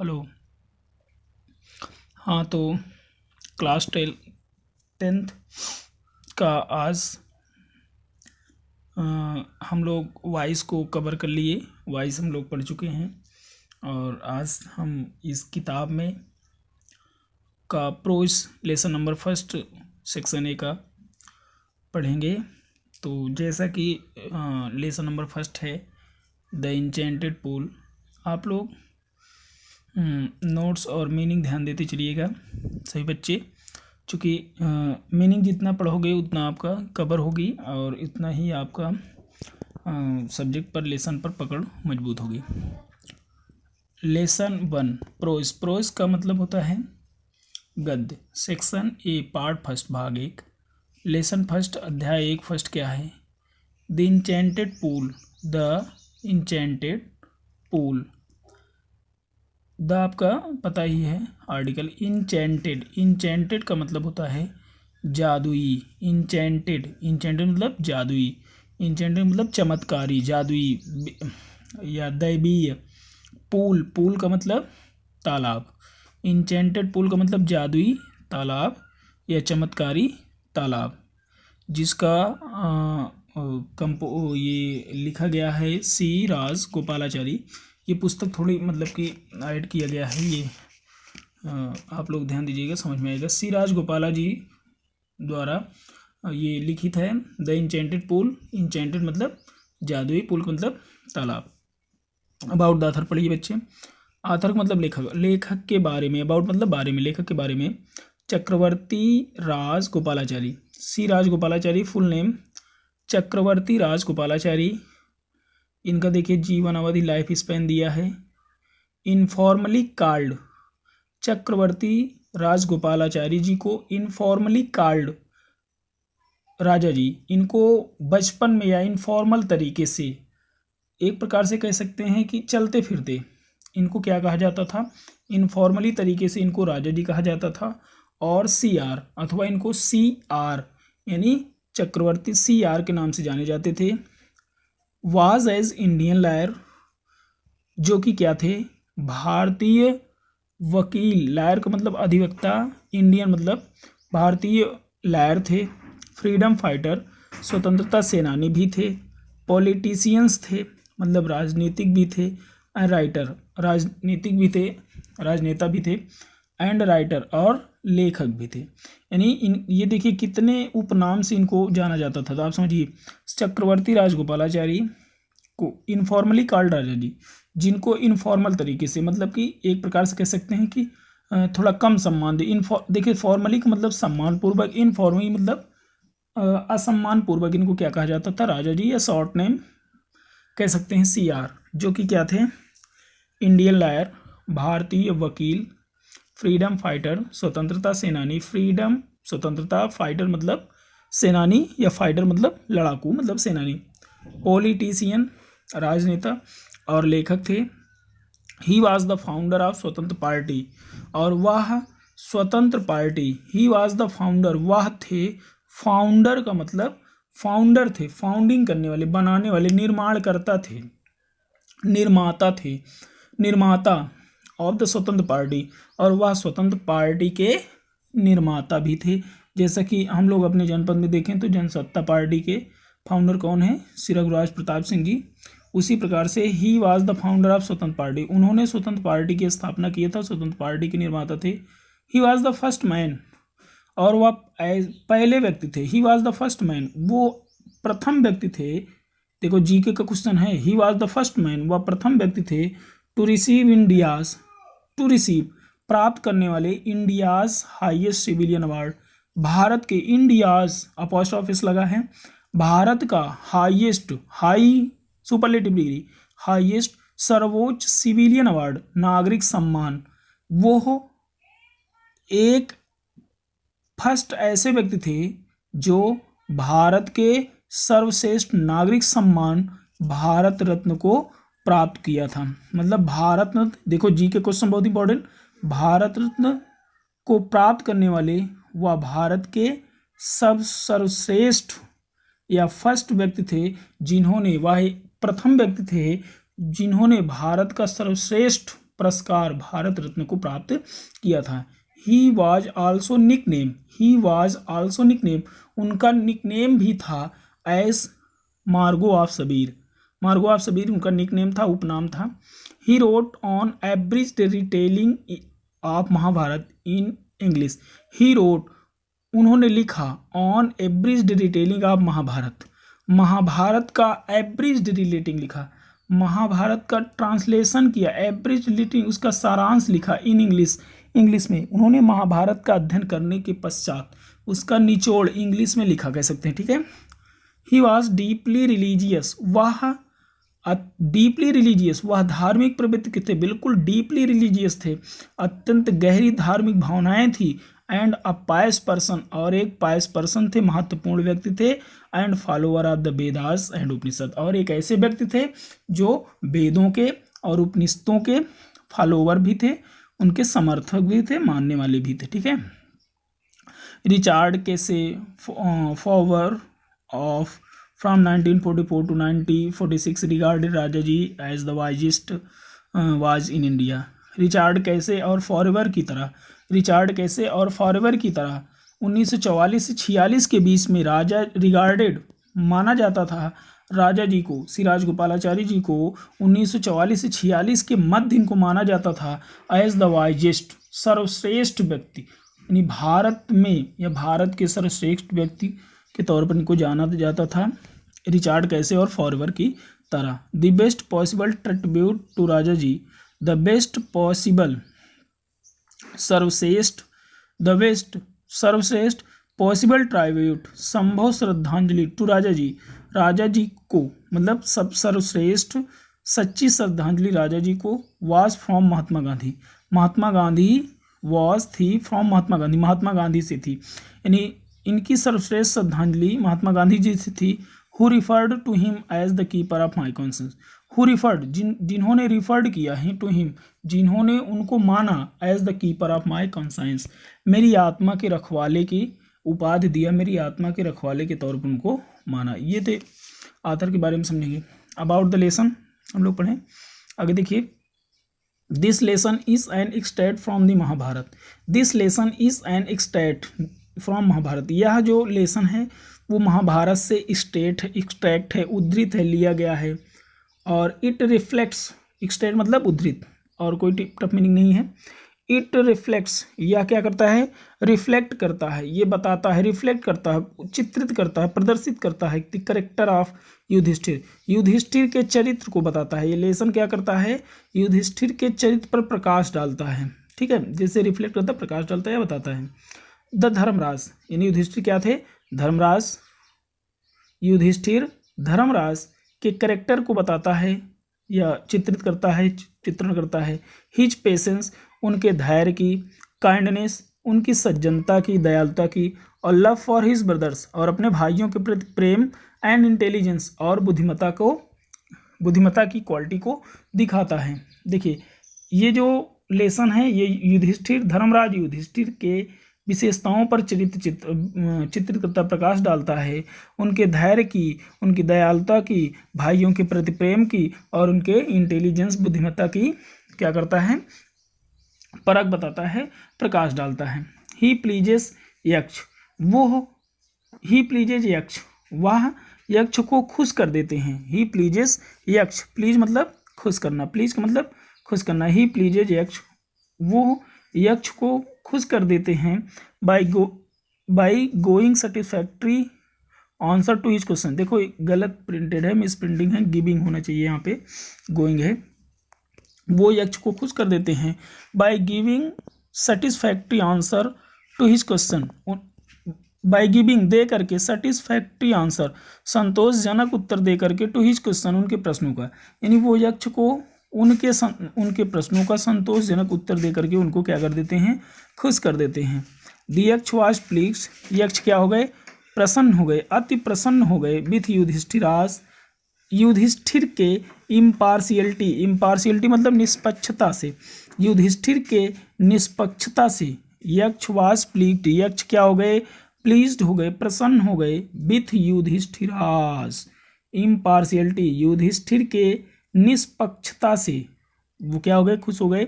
Hello. हाँ, तो class 10th का आज हम लोग वॉइस को कवर कर लिए। वॉइस हम लोग पढ़ चुके हैं और आज हम इस किताब में का prose lesson number first section A का पढ़ेंगे। तो जैसा कि लेसन नंबर फर्स्ट है द इंचेंटेड पूल, आप लोग नोट्स और मीनिंग ध्यान देते चलिएगा सही बच्चे, चूँकि मीनिंग जितना पढ़ोगे उतना आपका कवर होगी और इतना ही आपका सब्जेक्ट पर लेसन पर पकड़ मजबूत होगी। Lesson 1 pros. प्रोज का मतलब होता है गद्य। सेक्शन ए पार्ट फर्स्ट भाग 1। लेसन फर्स्ट अध्याय 1 फर्स्ट क्या है? The enchanted pool. The enchanted pool. The आपका पता ही है आर्टिकल। इंचेंटेड। इंचेंटेड का मतलब होता है जादुई। इंचेंटेड। इंचेंटेड मतलब जादुई। इंचेंटेड मतलब चमत्कारी, जादुई या दैवीय। पूल। पूल का मतलब तालाब। इंचेंटेड पूल का मतलब जादुई तालाब या चमत्कारी तालाब, जिसका ये लिखा गया है सी राज गोपालाचारी। ये पुस्तक थोड़ी मतलब कि ऐड किया गया है, ये आप लोग ध्यान दीजिएगा, समझ में आएगा। सी राज गोपाला जी द्वारा ये लिखित है द इंचेंटेड पूल। इंचेंटेड मतलब जादुई, पूल का मतलब तालाब। अबाउट द ऑथर पढ़िए बच्चे। ऑथर मतलब लेखक। लेखक के बारे में, अबाउट मतलब बारे में, लेखक के बारे में। Chakravarti Rajagopalachari. C Rajagopalachari full name Chakravarti Rajagopalachari. इनका देखिए जीवन अवधि लाइफ स्पैन दिया है। Informally called. चक्रवर्ती राजगोपालाचारी जी को इनफॉर्मली कॉल्ड राजा जी, इनको बचपन में या इनफॉर्मल तरीके से, एक प्रकार से कह सकते हैं कि चलते फिरते, इनको क्या कहा जाता था? इनफॉर्मली तरीके से इनको राजा जी कहा जाता था। और सी आर अथवा इनको सी आर यानी चक्रवर्ती सी आर के नाम से जाने जाते थे। वाज एज इंडियन लायर, जो कि क्या थे? भारतीय वकील। लायर का मतलब अधिवक्ता, इंडियन मतलब भारतीय लायर थे। फ्रीडम फाइटर, स्वतंत्रता सेनानी भी थे। पॉलिटिशियंस थे, मतलब राजनीतिक भी थे। राइटर, राजनीतिक भी थे, राजनेता भी थे। एंड राइटर, और लेखक भी थे। यानी ये देखिए कितने उपनाम से इनको जाना जाता था। तो आप समझिए, चक्रवर्ती राजगोपालाचारी को इनफॉर्मली कॉल्ड राजा जी, जिनको इनफॉर्मल तरीके से, मतलब कि एक प्रकार से कह सकते हैं कि थोड़ा कम सम्मान दे। देखिए फॉर्मली का मतलब सम्मान पूर्वक, इनफॉर्मली मतलब असम्मान पूर्वक इनको क्या कहा जाता था? राजा जी, या शॉर्ट नेम कह सकते हैं सी आर, जो कि क्या थे? इंडियन लायर, भारतीय वकील, फ्रीडम फाइटर, स्वतंत्रता सेनानी। फ्रीडम स्वतंत्रता, फाइटर मतलब सेनानी, या फाइटर मतलब लड़ाकू मतलब सेनानी। पॉलिटिशियन राजनेता, और लेखक थे। He was the founder of स्वतंत्र पार्टी, और वह स्वतंत्र party, he was the founder, वह थे। फाउंडर का मतलब फाउंडर थे, फाउंडिंग करने वाले, बनाने वाले, निर्माणकर्ता थे, निर्माता थे, निर्माता ऑफ द स्वतंत्र पार्टी, और वह स्वतंत्र पार्टी के निर्माता भी थे। जैसा कि हम लोग अपने जनपद में देखें तो जनसत्ता पार्टी के फाउंडर कौन है? श्री रघुराज प्रताप सिंह जी। उसी प्रकार से ही वाज द फाउंडर ऑफ स्वतंत्र पार्टी, उन्होंने स्वतंत्र पार्टी की स्थापना की था, स्वतंत्र पार्टी के निर्माता थे। He was the first man, और वह पहले व्यक्ति थे। He was the first man, वो प्रथम व्यक्ति थे। देखो जीके का क्वेश्चन है, he was the first man, वह प्रथम व्यक्ति थे। To receive India's, to receive प्राप्त करने वाले, इंडियाज हाईएस्ट सिविलियन अवार्ड, भारत के, इंडियाज अपॉस्ट्रोफिस लगा है, भारत का highest, high superlative degree, highest सर्वोच्च सिविलियन अवार्ड, नागरिक सम्मान। वो एक फर्स्ट ऐसे व्यक्ति थे जो भारत के सर्वश्रेष्ठ नागरिक सम्मान भारत रत्न को प्राप्त किया था। मतलब भारत रत्न, देखो जी के क्वेश्चन बहुत इंपॉर्टेंट, भारत रत्न को प्राप्त करने वाले वह भारत के सर्वश्रेष्ठ या फर्स्ट व्यक्ति थे, जिन्होंने, वह प्रथम व्यक्ति थे जिन्होंने भारत का सर्वश्रेष्ठ पुरस्कार भारत रत्न को प्राप्त किया था। ही वॉज ऑल्सो निकनेम, उनका निकनेम भी था एज मार्गो ऑफ सबीर उनका निकनेम था, उपनाम था। He wrote an abridged retelling of Mahabharata in English. He wrote, उन्होंने लिखा, an abridged retelling of Mahabharata का एब्रिज्ड रिलेटिंग लिखा, महाभारत का ट्रांसलेशन किया, एब्रिज्ड रिलेटिंग उसका सारांश लिखा इन इंग्लिश में। उन्होंने महाभारत का अध्ययन करने के पश्चात उसका निचोड़ इंग्लिश में लिखा, कह सकते हैं, ठीक है। ही वॉज डीपली रिलीजियस, वह धार्मिक प्रवृत्ति के थे, बिल्कुल डीपली रिलीजियस थे, अत्यंत गहरी धार्मिक भावनाएं थी। एंड अ पायस पर्सन, और एक पायस पर्सन थे, महत्वपूर्ण व्यक्ति थे। And follower of the Vedas and Upanishad, और एक ऐसे व्यक्ति थे जो वेदों के और उपनिषदों के फॉलोअर भी थे, उनके समर्थक भी थे, मानने वाले भी थे, ठीक है। Richard Casey forward of from 1944 to 1946 regarded Raja ji as the wisest was in India. Richard Casey और फॉरवर्ड की तरह 1944 से 46 के बीच में राजा रिगार्डेड, माना जाता था, राजा जी को, सिराज गोपालाचारी जी को 1944 से 46 के मध्य इनको माना जाता था एज द वाइजेस्ट, सर्वश्रेष्ठ व्यक्ति, यानी भारत में या भारत के सर्वश्रेष्ठ व्यक्ति के तौर पर इनको जाना जाता था। रिचार्ड कैसे और फॉरवर्ड की तरह। The best possible tribute to Raja ji, the best possible सर्वश्रेष्ठ पॉसिबल ट्राइब्यूट, संभव श्रद्धांजलि टू राजा जी को, मतलब सब सर्वश्रेष्ठ सच्ची श्रद्धांजलि राजा जी को, वाज फ्रॉम महात्मा गांधी से थी, यानी इनकी सर्वश्रेष्ठ श्रद्धांजलि महात्मा गांधी जी से थी। Who referred to him as the keeper of my conscience, who referred, जिन्होंने रिफर्ड किया है, टू हिम, जिन्होंने उनको माना, as the keeper of my conscience, मेरी आत्मा के रखवाले की उपाधि दिया, मेरी आत्मा के रखवाले के तौर पर उनको माना। ये थे आथर के बारे में समझेंगे। अबाउट द लेसन हम लोग पढ़ें आगे, देखिए। This lesson is an extract from the Mahabharata, this lesson is an extract from Mahabharata, यह जो लेसन है वो महाभारत से एक्सट्रैक्ट है, उद्धृत है, लिया गया है। और इट रिफ्लेक्ट्स, एक्सट्रैक्ट मतलब उद्धृत, और कोई टफ मीनिंग नहीं है। इट रिफ्लेक्ट्स, यह क्या करता है, रिफ्लेक्ट करता है, ये बताता है, रिफ्लेक्ट करता है, चित्रित करता है, प्रदर्शित करता है द कैरेक्टर ऑफ युधिष्ठिर के चरित्र को बताता है। ये लेसन क्या करता है, युधिष्ठिर के चरित्र पर प्रकाश डालता है, ठीक है, जैसे रिफ्लेक्ट करता है, प्रकाश डालता है या बताता है। द धर्मराज, यानी युधिष्ठिर क्या थे, धर्मराज, युधिष्ठिर धर्मराज के कैरेक्टर को बताता है या चित्रित करता है, चित्रण करता है। हिज पेशेंस, उनके धैर्य की, काइंडनेस, उनकी सज्जनता की, दयालुता की, और लव फॉर हिज ब्रदर्स, और अपने भाइयों के प्रति प्रेम, एंड इंटेलिजेंस, और बुद्धिमत्ता की क्वालिटी को दिखाता है। देखिए ये जो लेसन है ये युधिष्ठिर, धर्मराज युधिष्ठिर के विशेषताओं पर चित्रित करता, प्रकाश डालता है, उनके धैर्य की, उनकी दयालुता की, भाइयों के प्रति प्रेम की, और उनके इंटेलिजेंस, बुद्धिमत्ता की क्या करता है, परख बताता है, प्रकाश डालता है। ही प्लीजेस यक्ष, वह यक्ष को खुश कर देते हैं। ही प्लीजेस यक्ष, प्लीज मतलब खुश करना, प्लीज का मतलब खुश करना। ही प्लीजेज यक्ष, वो यक्ष को खुश कर देते हैं by going satisfactory answer to his question. देखो गलत प्रिंटेड है, मिस प्रिंटिंग है, गिविंग होना चाहिए, यहाँ पे गोइंग है। वो यक्ष को खुश कर देते हैं by giving satisfactory answer to his question, by giving दे करके, सेटिस्फैक्ट्री आंसर संतोषजनक उत्तर दे करके, टू हिज क्वेश्चन उनके प्रश्नों का, यानी वो यक्ष को उनके प्रश्नों का संतोषजनक उत्तर दे करके उनको क्या कर देते हैं, खुश कर देते हैं। द यक्ष वाज प्लीज्ड, यक्ष क्या हो गए, प्रसन्न हो गए, अति प्रसन्न हो गए, विथ युधिष्ठिर के इम्पार्शियलिटी मतलब निष्पक्षता से, युधिष्ठिर के निष्पक्षता से। यक्ष वाज प्लीज्ड, यक्ष क्या हो गए, प्लीज्ड हो गए, प्रसन्न हो गए, विथ युधिष्ठिराज इम्पार्शियलिटी, युधिष्ठिर के निष्पक्षता से, वो क्या हो गए, खुश हो गए।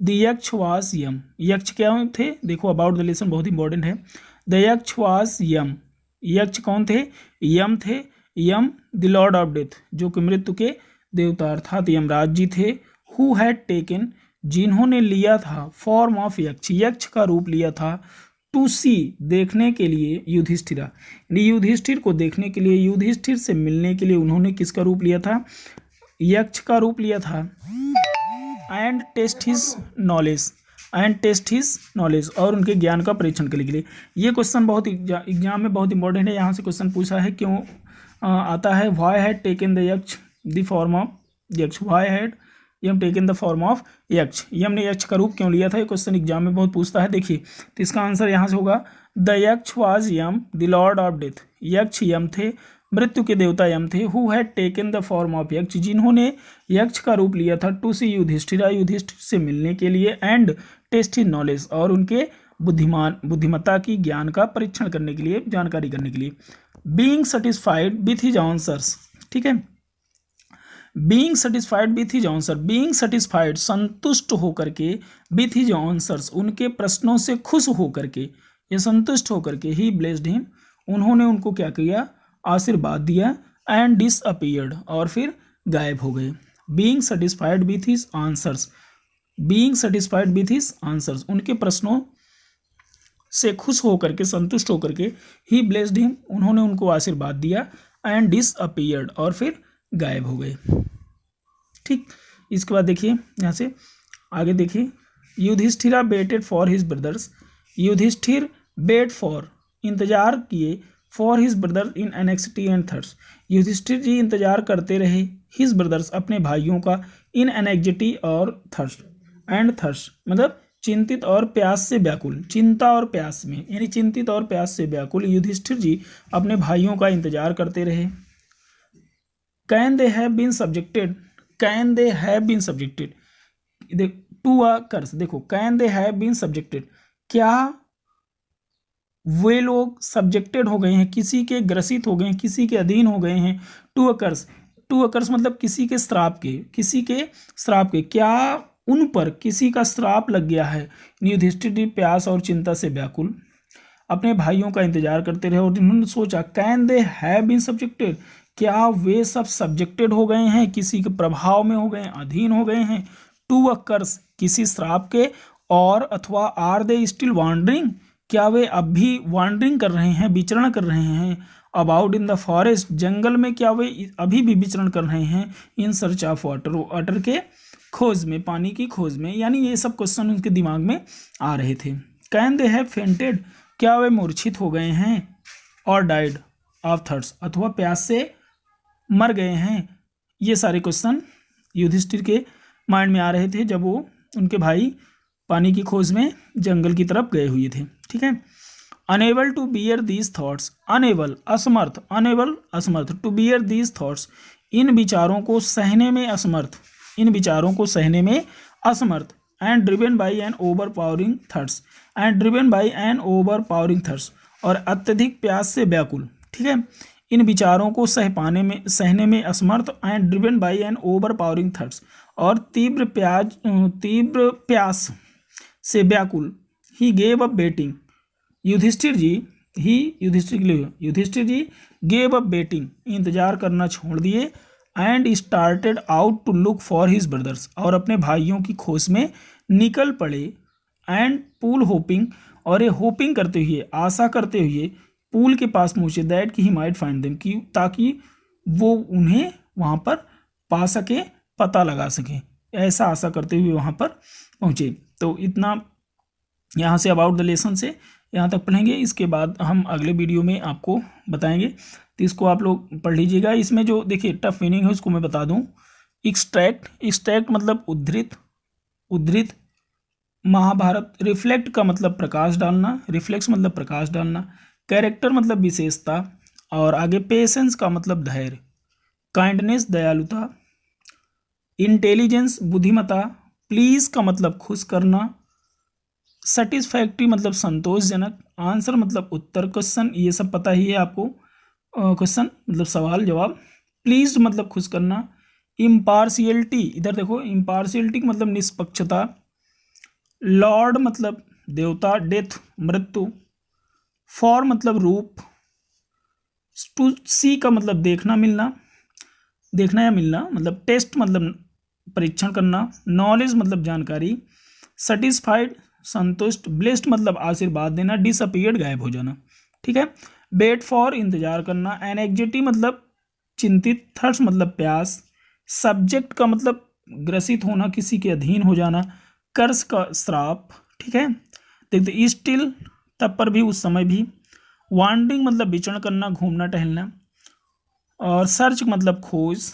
द यक्ष वाज यम, यक्ष क्या थे, देखो अबाउट द लेसन बहुत इंपॉर्टेंट है। द यक्ष वाज यम, यक्ष कौन थे, यम थे। यम द लॉर्ड ऑफ डेथ, जो कि मृत्यु के देवता अर्थात यमराज जी थे। हु हैड टेकन, जिन्होंने लिया था, फॉर्म ऑफ यक्ष, यक्ष का रूप लिया था। टू सी, देखने के लिए, युधिष्ठिरा, युधिष्ठिर को देखने के लिए, युधिष्ठिर से मिलने के लिए उन्होंने किसका रूप लिया था, यक्ष का रूप लिया था। And test his knowledge, and test his knowledge, और उनके ज्ञान का परीक्षण करने के लिए। ये क्वेश्चन बहुत एग्जाम में बहुत इंपॉर्टेंट है, यहाँ से क्वेश्चन पूछा है, क्यों आता है। Why had taken the Yaksha the form of Yaksha, why had Yama taken the form of Yaksha, Yama ने यक्ष का रूप क्यों लिया था, ये क्वेश्चन एग्जाम में बहुत पूछता है। देखिए तो इसका आंसर यहाँ से होगा, the Yaksha was Yama the lord of death, Yaksha Yama थे, मृत्यु के देवता यम थे। Who had taken the form of Yaksha, जिन्होंने यक्ष का रूप लिया था। टू सी युधिष्ठिरा, युधिष्ठिर से मिलने के लिए। एंड टेस्ट हिज नॉलेज, और उनके बुद्धिमत्ता की ज्ञान का परीक्षण करने के लिए, जानकारी करने के लिए। Being satisfied with his answers, ठीक है, being satisfied with his answer, being satisfied संतुष्ट होकर के, विथ हिज आंसर्स उनके प्रश्नों से खुश होकर के, ये संतुष्ट होकर के, ही ब्लेस्ड हिम, उन्होंने उनको क्या किया, आशीर्वाद दिया। एंड डिसअपीयर्ड, और फिर गायब हो गए। Being satisfied with his answers, being satisfied with his answers, उनके प्रश्नों से खुश होकर के, संतुष्ट होकर के, ही ब्लेस्ड हिम, उन्होंने उनको आशीर्वाद दिया। एंड डिसअपीयर्ड, और फिर गायब हो गए। ठीक, इसके बाद देखिए यहाँ से आगे देखिए, Yudhishthira waited for his brothers, Yudhishthir wait for, इंतजार किए, for his brother in anxiety and thirst, Yudhishthir ji इंतजार करते रहे, हिज ब्रदर्स अपने भाइयों का, इन एनेक्सिटी और थर्स्ट, एंड थर्स्ट मतलब चिंतित और प्यास से व्याकुल, चिंता और प्यास में, यानी चिंतित और प्यास से व्याकुल युधिष्ठिर जी अपने भाइयों का इंतजार करते रहे। Can they have been subjected, can they have been subjected to a curse, देखो can they have been subjected, क्या वे लोग सब्जेक्टेड हो गए हैं, किसी के ग्रसित हो गए हैं, किसी के अधीन हो गए हैं। To a curse, to a कर्स मतलब किसी के श्राप के, किसी के श्राप के, क्या उन पर किसी का श्राप लग गया है। युधिष्ठिर प्यास और चिंता से व्याकुल अपने भाइयों का इंतजार करते रहे, और उन्होंने सोचा can they have been subjected, क्या वे सब सब्जेक्टेड हो गए हैं, किसी के प्रभाव में हो गए हैं, अधीन हो गए हैं। टू अ कर्स, किसी श्राप के, और अथवा आर दे स्टिल वॉन्डरिंग, क्या वे अब भी वॉन्डरिंग कर रहे हैं, विचरण कर रहे हैं। अबाउट इन द फॉरेस्ट, जंगल में क्या वे अभी भी विचरण कर रहे हैं। In search of water, water के खोज में, पानी की खोज में, यानी ये सब क्वेश्चन उनके दिमाग में आ रहे थे। कैन दे हैव फेंटेड, क्या वे मूर्छित हो गए हैं। और डाइड ऑफ थर्स्ट, अथवा प्यास से मर गए हैं। ये सारे क्वेश्चन युधिष्ठिर के माइंड में आ रहे थे जब वो उनके भाई पानी की खोज में जंगल की तरफ गए हुए थे। ठीक है, unable to bear these thoughts, unable असमर्थ, अनेबल असमर्थ, टू बियर दीज थॉट्स इन विचारों को सहने में असमर्थ, इन विचारों को सहने में असमर्थ। And driven by an overpowering thirst, and driven by an overpowering thirst, और अत्यधिक प्यास से व्याकुल। ठीक है, इन विचारों को सहने में असमर्थ। And driven by an overpowering thirst, और तीव्र प्यास से व्याकुल। He gave up waiting, Yudhishthira ji gave up waiting, इंतजार करना छोड़ दिए। And started out to look for his brothers, और अपने भाइयों की खोज में निकल पड़े। एंड पूल होपिंग, और ये होपिंग करते हुए, आशा करते हुए पूल के पास पहुंचे। दैट कि ही माइट फाइंड देम, कि ताकि वो उन्हें वहाँ पर पा सके, पता लगा सके, ऐसा आशा करते हुए वहाँ पर पहुँचे। तो इतना यहाँ से अबाउट द लेसन से यहाँ तक पढ़ेंगे। इसके बाद हम अगले वीडियो में आपको बताएंगे, तो इसको आप लोग पढ़ लीजिएगा। इसमें जो देखिए टफ मीनिंग है उसको मैं बता दूँ। एक्सट्रैक्ट, एक्सट्रैक्ट मतलब उद्धृत, उद्धृत। महाभारत, रिफ्लेक्ट का मतलब प्रकाश डालना, रिफ्लेक्स मतलब प्रकाश डालना। कैरेक्टर मतलब विशेषता, और आगे पेशेंस का मतलब धैर्य। काइंडनेस दयालुता। इंटेलिजेंस बुद्धिमत्ता। प्लीज का मतलब खुश करना। सेटिस्फैक्ट्री मतलब संतोषजनक। आंसर मतलब उत्तर, क्वेश्चन, ये सब पता ही है आपको। क्वेश्चन मतलब सवाल जवाब। प्लीज्ड मतलब खुश करना। इम्पार्शियलिटी, इधर देखो इम्पार्शियलिटी मतलब निष्पक्षता, लॉर्ड मतलब देवता, डेथ मृत्यु, फॉर मतलब रूप, टू सी का मतलब देखना मिलना, देखना या मिलना, मतलब टेस्ट मतलब परीक्षण करना, नॉलेज मतलब जानकारी, सेटिस्फाइड संतुष्ट, ब्लेस्ड मतलब आशीर्वाद देना, डिसअपीयर्ड गायब हो जाना। ठीक है। वेट फॉर इंतजार करना, एनेक्जिटी मतलब चिंतित, थर्स्ट मतलब प्यास, सब्जेक्ट का मतलब ग्रसित होना, किसी के अधीन हो जाना, कर्स का श्राप। ठीक है। देखते स्टिल तब पर भी, उस समय भी, वांडरिंग मतलब विचरण करना, घूमना टहलना, और सर्च मतलब खोज,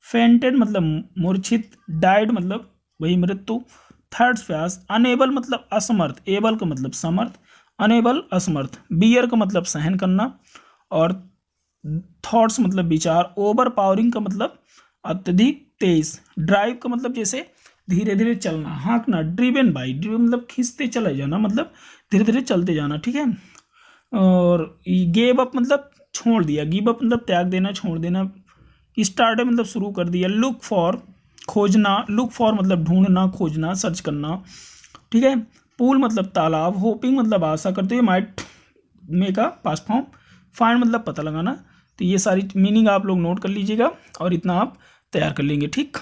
फेंटेड मतलब मूर्छित, डाइड मतलब वही मृत्यु, थर्ड प्यास, अनेबल मतलब असमर्थ, एबल का मतलब समर्थ, अनेबल असमर्थ, बियर का मतलब सहन करना, और थॉट्स मतलब विचार, ओवर पावरिंग का मतलब अत्यधिक तेज, ड्राइव का मतलब जैसे धीरे धीरे चलना, हाँकना, ड्रिवन बाई, ड्रिवन मतलब खींचते चले जाना, मतलब धीरे धीरे चलते जाना। ठीक है। और गेव अप मतलब छोड़ दिया, गिव अप मतलब त्याग देना, छोड़ देना, स्टार्ट मतलब शुरू कर दिया, लुक फॉर खोजना, लुक फॉर मतलब ढूंढना, खोजना, सर्च करना। ठीक है। पूल मतलब तालाब, होपिंग मतलब आशा करते हुए, might make a past form, find मतलब पता लगाना। तो ये सारी मीनिंग आप लोग नोट कर लीजिएगा और इतना आप तैयार कर लेंगे। ठीक।